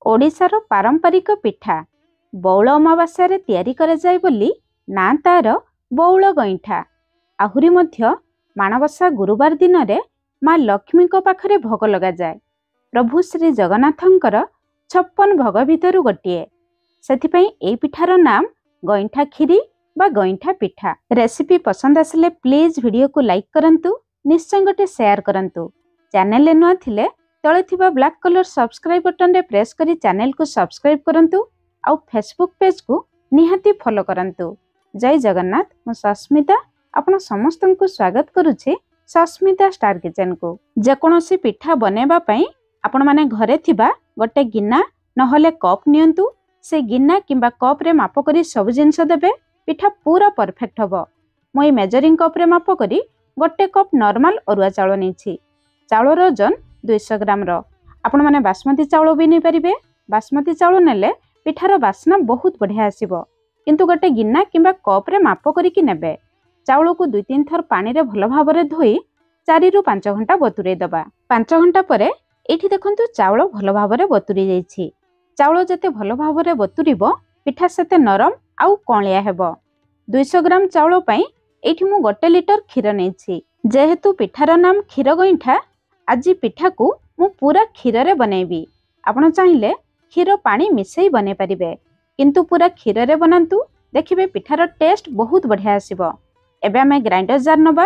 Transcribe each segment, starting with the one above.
ओडिशार पारंपरिक पिठा बौल अमावास्या तैयारी कराए बोली ना तार बौल गईठा। आहुरी मध्य माणबसा गुरुवार दिन में माँ लक्ष्मी पाखरे भोग लगा जाए। प्रभु श्री जगन्नाथंकर 56 भोग भितर गोटे से पिठार नाम गईठा खीरी बा गईठा पिठा। रेसिपी पसंद आसिले प्लीज वीडियो को लाइक करंतु, निश्चय गोटे शेयर करंतु। चैनल नुआ थिले तले थिबा ब्लैक कलर सब्सक्राइब बटन रे प्रेस करी चैनल को सब्सक्राइब करंतु आउ फेसबुक पेज को निहाती फॉलो करंतु। जय जगन्नाथ। मु सस्मिता आपण समस्त को स्वागत करुछि सस्मिता स्टार किचन को। जेकोसी पिठा बनेबा पई आपण माने घरे थिबा गोटे गिन्ना नहले कप नियंतु। से गिन्ना किंबा कप रे माप करी सब जिनस देबे, पिठा पूरा परफेक्ट हबो। मई मेजरिंग कप रे माप करी गोटे कप नॉर्मल अरुआ चाउल नेछि। चाउलर ओजन 200 ग्राम रो। आपण माने बासमती चाउल भी नहीं पारिबे। बासमती चाउल नेले पिठार बास्ना बहुत बढ़िया आसीबो, किंतु गोटे गिन्ना किंबा कप रे माप करिकि नेबे। चाउल को 2-3 थर पानी रे भलो भाबरे धोई 4 ରୁ 5 घंटा बतुरे दबा। 5 घंटा परे एठी देखंतु चाउल भलो भाबरे बतुरी जाईछि। चाउल जते भलो भाबरे बतुरिबो पिठा सेते नरम आउ कणिया हेबो। 200 ग्राम चाउल पई एठी मु 1 लिटर खीर नेछि। जेहेतु पिठार नाम खीर गईठा, आज पिठा को मु पूरा खीर रे बनेबी। आपण चाहिले खीर पानी मिसई बने पारिबे, किंतु पूरा खीर रे बनांतु, देखिबे पिठार टेस्ट बहुत बढ़िया आसीबो। एबे हमें ग्राइंडर जार नबा।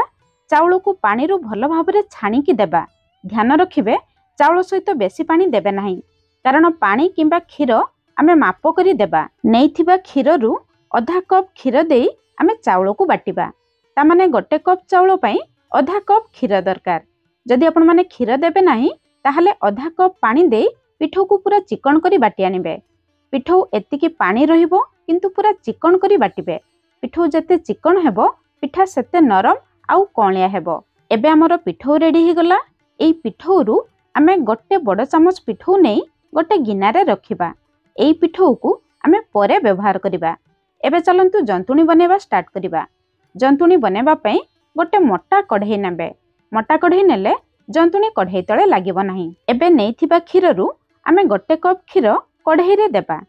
चाउल को पानी रू भलो भाबरे छाणी की देबा। ध्यान रखिबे चाउल सहित बेसी पानी देबे नाही, कारण पानी किंबा खीर आमे माप करी देबा। नेइथिबा खीर रू आधा कप खीर देई आमे चाउल को बाटिबा। ता माने गोटे कप चाउल पई आधा कप खीर दरकार। जदि आपण माने खीर देबे नाही ताहले आधा कप पानी देई पिठौ को पूरा चिकन करी बाटी आनिबे। पिठौ एतिकी पानी रहिबो, किंतु पूरा चिकन करी बाटिबे। पिठौ जते चिकन हेबो पिठा सेते नरम आउ कणिया हेबो। एबे हमर पिठौ रेडी ही गला। एई पिठौ रु आमे गोटे बड़ चामच पिठौ नै गोटे गिना रे रखिबा। एई पिठौ को आमे परे व्यवहार करिबा। एबे चलंतु जंतुणी बनेबा स्टार्ट करिबा। जंतुणी बनेबा पई गोटे मोटा कढ़ई नेबे। मोटा कढ़ई नेले जंतुणी कढ़ई तले लागिबो नाही। एबे नेइथिबा खीर रु आमे गोटे कप खीर कढ़ई रे देबा।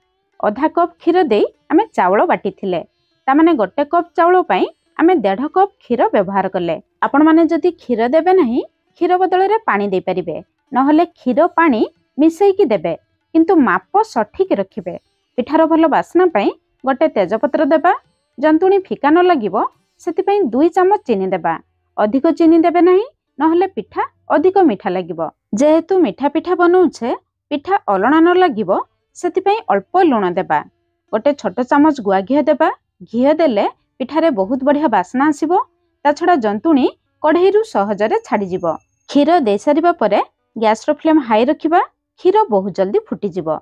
आधा कप खीर देई आमे चावल बाटी थिले, ता माने गोटे कप चावल पई आमे 1.5 कप खीर व्यवहार करले। आपण माने जदि खीर देबे नाही, खीर बदले रे पानी दे परिबे, नहले खीर पानी मिसई की देबे, किंतु माप सठिक रखिबे। पिठार भलो बास्ना पई गोटे तेजपत्र देबा। जंतुणी फिका न लागिबो सेति पई 2 चामच चीनी देबा। अधिक चीनी देबे नाही, नहले पिठा अधिक मीठा लागिबो। जेहेतु मीठा पिठा बनौछे पिठा अलणा न लागिबो, सेति पई अल्प लूण देबा। गोटे छोट चामच गुआ घिया देबा। घिया देले पिठारे बहुत बढ़िया बास्ना आसीबो। ता छडा जंतुणी कढ़ई रु सहजरे छाडी जिवो। खीर दे सारिबा परे गैस रो फ्लेम हाई रखिबा। खीर बहुत जल्दी फुटी जिवो।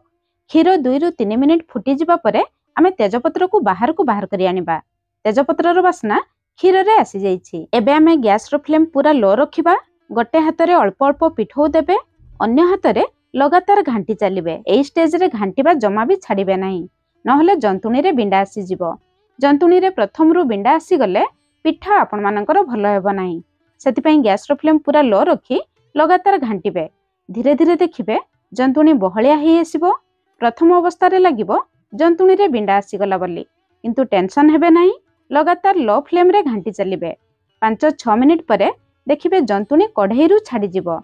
खीर 2 ରୁ 3 मिनिट फुटी जिबा परे आमे तेजपत्र को बाहर करी आनिबा। तेजपत्र रो बास्ना खीर रे आसी जाईछि। एबे आमे गैस रो फ्लेम पूरा लो रखिबा। गोटे हाथ रे अल्प अल्प पिठौ देबे, अन्य हाथ रे लगातार घांटी चलिबे। एई स्टेज रे घांटीबा जमा भी छाड़िबे नाही, नहले जंतुणी रे बिंडा आसी जिवो। जंतुणी रे प्रथम रु बिंडा आसी गले पिठा आपण मानकर भलो हेबो नाही। सेति पई गैस रो फ्लेम पूरा लो रखी लगातार घांटीबे। धीरे धीरे देखिबे जंतुणी बहलिया हेई आसीबो। प्रथम अवस्था रे लागिबो जंतुणी रे बिंडा आसी गला बोली, किंतु टेंशन हेबे नाही। लगातार लो फ्लेम रे घांटी चलिबे। 5-6 मिनिट परे देखिबे जंतुणी कढ़ई रु छाडी जिवो।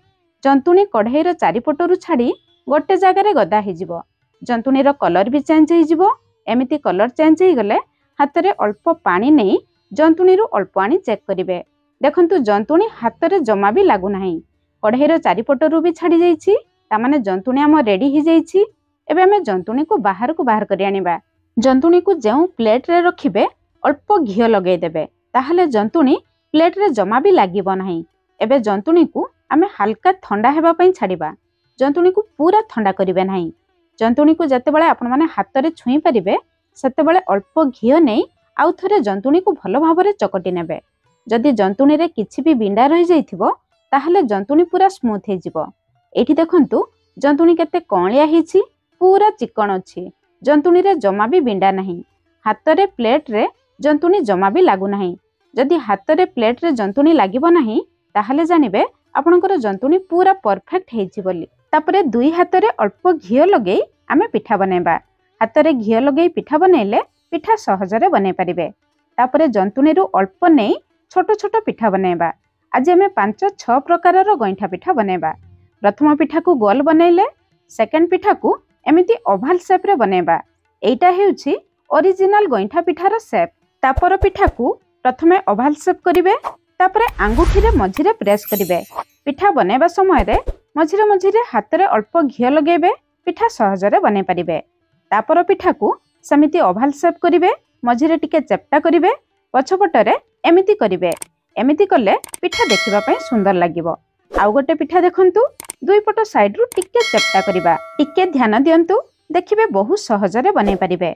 जंतुणी कढ़ई रो चारिपट रु छाडी गोटे जगह रे गदा हे जिवो। जंतुणी रो कलर भी चेंज हे जिवो। एमिति कलर चेंज हे गले हाथ रे अल्प पानी नै जंतुणी रु अल्प आनी चेक करिवे। देखंतु जंतुणी हाथ रे जमा भी लागु नाही। कढ़ई रो चारिपट रु भी छाडी जाईछि, ता माने जंतुणी हम रेडी हे जाईछि। एबे हमें जंतुणी को बाहर करी आनिबा। जंतुणी को जेउ प्लेट रे रखिबे अल्प घियो लगे देबे, ताहले जंतुणी प्लेट रे जमा भी लागिबो नाही। एबे जंतुणी को आमे हल्का ठंडा हेबा पई छाडिबा। जंतुणी को पूरा ठंडा करिवे नाही। जंतुणी को जते बेले आपण माने हाथ रे छुई परिबे, सेते बेले अल्प घियो नै आउ थरे जंतुणी को भलो भाबरे चकटी नेबे। जदि जंतुणी रे किछि भी बिंडा रहि जाइथिबो, ताहले जंतुणी पूरा स्मूथ हे जिवो। एठी देखंतु जंतुणी केते कणिया हिछि, पूरा चिकन अछि। जंतुणी रे जमा भी बिंडा नाही। हाथ रे प्लेट रे जंतुणी जमा भी लागु नाही। जदि हाथ रे प्लेट रे जंतुणी लागिबो नाही, ताहले जानिबे आपणकर जंतुणी पूरा परफेक्ट हेछि बोली। तापरे 2 हाथ रे अल्प घियो लगे आमे पिठा बनेबा। हातरे घिओ लगेई पिठा बनेले पिठा सहजरे बनै पारिबे। तापरे जंतुणीरू अल्प नहीं छोट छोट पिठा बनेबा। आज आमे 5-6 प्रकारर गईठा पिठा बनेबा। प्रथम पिठा को गोल बनैले, सेकेंड पिठा को एमिति ओभाल शेप रे बनेबा। एइटा हेउछि ओरिजिनल गईठा पिठार शेप। तापर पिठा को प्रथमे ओभाल शेप करिवे, तापरे आंगुठी रे मझिरे प्रेस करिवे। पिठा बनेबा समय रे मझिरे मझिरे हाथ रे अल्प घिओ लगेबे, पिठा सहजरे बनै पारिबे। तापर पिठा को समिति ओभाल शेप करिवे, मझिरे टिके चेप्टा करिवे, पछपटरे एमिति करिवे। एमिति कले पिठा देखिबा पई सुंदर लागिबो। आउ गोटे पिठा देखंतु, दुई पट साइड रु टिके चेप्टा करिबा। टिके ध्यान दियंतु, देखिबे बहु सहजरे बनै पारिबे।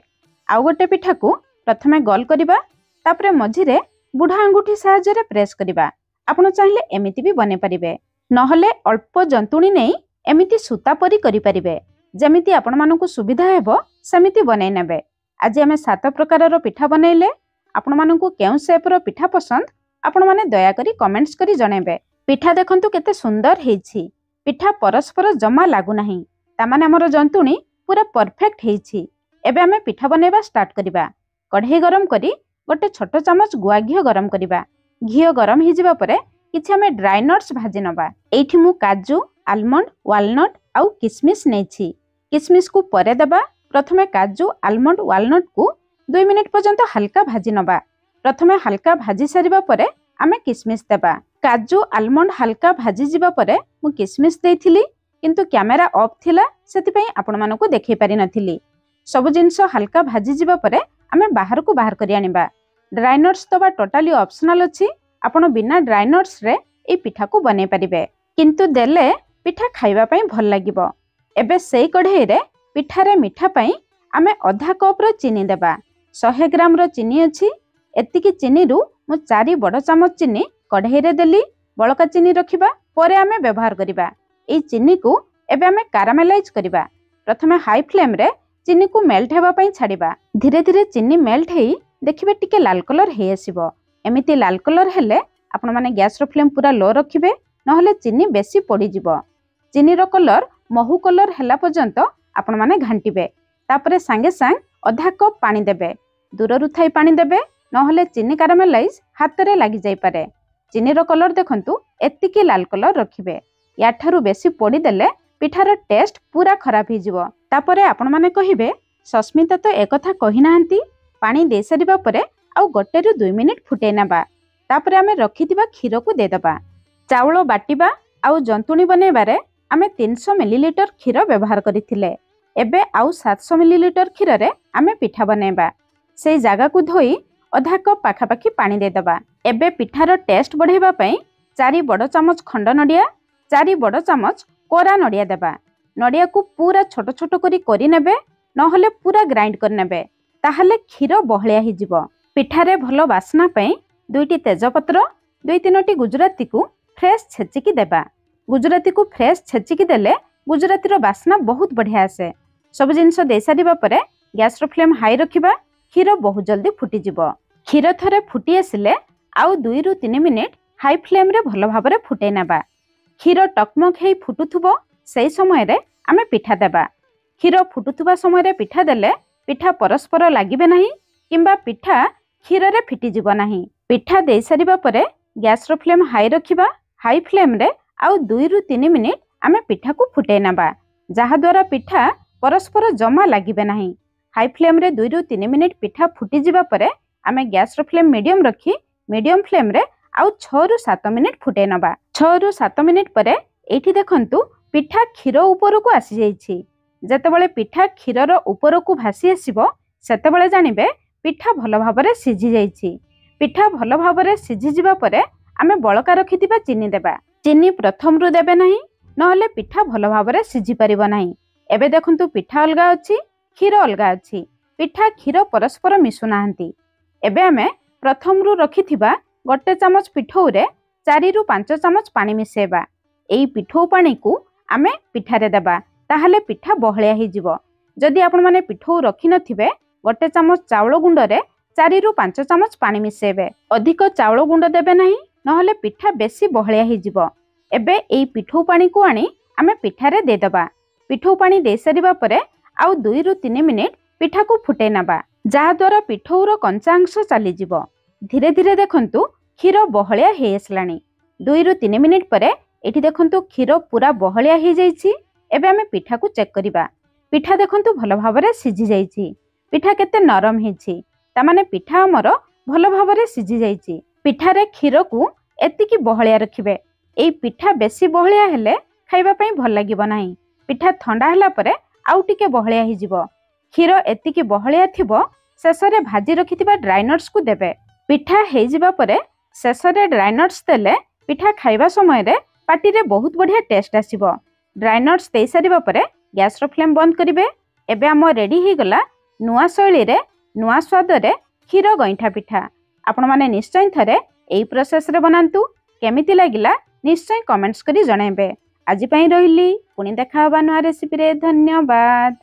आउ गोटे पिठा को प्रथमे गोल करिबा, तापरे मझिरे बुढ़ा आंगुठी साहाय्य प्रेस करिबा। आपण चाहिले एमिति भी बनै पारिबे, नहले अल्प जंतुणी नहीं एमिति सूता परी करि पारिबे। जेमिति आपण मानकु सुविधा हेबो सेमिति बनै नेबे। आज आमे 7 प्रकारर पिठा बनैले। आपण मानकु केउ शेपर पिठा पसंद आपण माने दया करी कमेंट्स करी जणेबे। पिठा देखंतु केते सुंदर हेछि। पिठा परस्पर जमा लागु नाही, तामाने हमर जंतुणी पूरा परफेक्ट हेछि। एबे आमे पिठा बनेबा स्टार्ट करिबा। कढ़ई गरम करी गोटे छोट चामच गुआ घिओ गरम करिबा। घिओ गरम हो जिबा परे किछि आमे ड्राई नट्स भाजी नबा। एइठी मु काजू, आलमंड, वालनट आउ किसमिस नेछि। किसमिस को परे देबा। प्रथमे काजू, आलमंड, वालनट को 2 मिनिट पर्यंत हल्का भाजी नबा। प्रथमे हल्का भाजी सारिबा परे आमे किसमिस देबा। काजू, आलमंड हल्का भाजी जिबा परे मु किसमिस देइथिली, किंतु कैमरा ऑफ थिला सेति पई आपण मानको देखै पारि नथिली। सब जिंस हल्का भाजी जिबा परे आमे बाहर को बाहर करि आनिबा। ड्राई नट्स दबा टोटाली ऑप्शनल अछि। आपण बिना ड्राई नट्स रे ए पिठा को बनै पारिबे, किंतु देले पिठा खाइबा पई भल लागिबो। एबे सेई कढ़ई रे पिठा रे मिठा पई आमे आधा कप रो चीनी देबा। 100 ग्राम रो चीनी अछि। एतिकी चीनी रु मु 4 बड़ चामच चीनी कढ़ई रे देली। बळका चीनी रखिबा, परे आमे व्यवहार करिबा। ए चीनी को एबे आमे कारामेलाइज करिबा। प्रथमे हाई फ्लेम रे चीनी को मेल्ट हेबा पई छाड़िबा। धीरे धीरे चीनी मेल्ट हेई देखिबे टिके लाल कलर हे आसीबो। एमिति लाल कलर हेले आपण माने गैस रो फ्लेम पूरा लो रखिबे, नहले चीनी बेसी पड़ी जिवो। चीनी रो कलर महू कलर हेला पर्यंत आपण माने घांटिबे। तापरे सांगे सांग आधा कप पानी देबे। दूररु थाई पानी देबे, नहले चीनी कारामेलाइज हाथ रे लागि जाई पारे। चीनी रो कलर देखंतु एतिकी लाल कलर रखिबे। याठारु बेसी पड़ी देले पिठार टेस्ट पूरा खराब हो जिवो। तापरे आपण माने कहिबे सस्मिता तो एकथा कहि नाहंती। पानी दे सारिबा परे आउ 1-2 मिनिट फुटै नबा। तापरे आमे रखिथिबा खीर को दे दबा। चाउल बाटिबा आउ जंतुणी बनेबारे आमे 300 मिलीलीटर खीर व्यवहार करिथिले। एबे आउ 700 मिलीलीटर खीर रे आमे पिठा बनेबा। सेई जागा को धोई आधा कप पाखापाखी पानी दे दबा। एबे पिठार टेस्ट बढ़ेबा पई 4 बड़ चामच खंड नडिया, 4 बड़ चामच कोरा नडिया देबा। नडिया को पूरा छोट छोट करी नेबे, नहले पूरा ग्राइंड कर नेबे। ताहले खीर बहलिया ही जिवो। पिठारे भलो बासना पई 2टी तेजपत्र, 2-3टी गुजराती को फ्रेश छेचिकी देबा। गुजराती को फ्रेश छेचिकी देले गुजराती रो बासना बहुत बढ़िया आसे। सब जिंस दे सारिबा परे गैस रो फ्लेम हाई रखिबा। खीर बहुत जल्दी फुटी जिवो। खीर थरे फुटी आसिले आउ 2-3 मिनिट हाई फ्लेम रे भलो भाबरे फुटै नेबा। खीर टकमक हेई फुटुथुबो, सेई समय रे आमे पिठा देबा। खीर फुटुथुबा समय रे पिठा देले पिठा परस्पर लागिबे नाही, किंबा पिठा खीर रे फिटी जिवो नाही। पिठा दे सारिबा परे गैस रो फ्लेम हाई रखिबा। हाई फ्लेम रे आउ 2-3 मिनिट आमे पिठा को फुटै नेबा, जहा द्वारा पिठा परस्पर जमा लागिबे नाही। हाई फ्लेम रे 2-3 मिनिट पिठा फुटी जिबा परे आमे गैस रो फ्लेम मीडियम रखी मीडियम फ्लेम रे आउ 6-7 मिनिट फुटै नबा। 6-7 मिनिट परे एठी देखंतु पिठा खीर ऊपर को आसी जाइछि। जेतेबेले पिठा खीरर ऊपर को भासी आसीबो सेतेबेले जानिबे पिठा भलो भाबरे सिझी जाइछि। पिठा भलो भाबरे सिझी जिबा परे आमे बळका रखिथिबा चीनी देबा। चीनी प्रथम रु देबे नाही, नहले पिठा भलो भाबरे सिझी परिबो नाही। एबे देखंतु पिठा अलगा अछि, खीर अलगा अछि। पिठा खीर परस्पर मिसु नाहंती। एबे आमे प्रथम रु रखिथिबा 1 चामच पिठौ रे 4-5 चामच पानी मिसेबा। एई पिठौ पानी को आमे पिठारे देबा, ताहले पिठा बहलिया ही जिवो। जदि आपण माने पिठौ रखि नथिबे 1 चामच चाउल गुंड रे 4-5 चामच पानी मिसेबे। अधिक चाउल गुंड देबे नाही, नहले पिठा बेसी बहलिया ही जिवो। एबे एई पिठौ पानी को आनी आमे पिठारे दे दबा। पिठौ पानी दे सारिबा परे आउ 2 रु 3 मिनिट पिठा को फुटे नबा जहाद्वारा पिठौर कंचा अंश चलीजिव। धीरे धीरे देखंतु क्षीर बहलिया हे आसलानी। 2 रु 3 मिनिट परे एठी देखंतु क्षीर पूरा बहलिया हे जाइछि। एबे आमे पिठा को चेक करिबा। पिठा देखंतु भल भाबरे सिझी जाइछि। पिठा केते नरम हेछि तामाने पिठा हमर भल भाबरे सिझी जाइछि। पिठारे क्षीर को एतिकी बहलिया रखिबे। एई पिठा बेसी बहलिया हेले खाइबा पई भल लागिबो नाही। पिठा ठंडा हला परे आउ टिके बहलिया हि जिवो। क्षीर एतिकी बहलिया थिबो शेषरे भाजी रखिथिबा ड्राई नट्स को देबे। पिठा हे जिबा परे शेषरे ड्राई नट्स देले पिठा खाइबा समय रे पाटी रे बहुत बढ़िया टेस्ट आसीबो। ड्राई नट्स देई सारिबा परे गैस रो फ्लेम बंद करिवे। एबे हम रेडी हे गला नुआ शैली रे नुआ स्वाद रे क्षीर गईठा पिठा। आपण माने निश्चय थरे एई प्रोसेस रे बनांतु। केमिति लागिला निश्चय कमेंट्स करी जणाइबे। आज पई रहिली पुणी देखा हबा नुआ रेसिपी रे। धन्यवाद।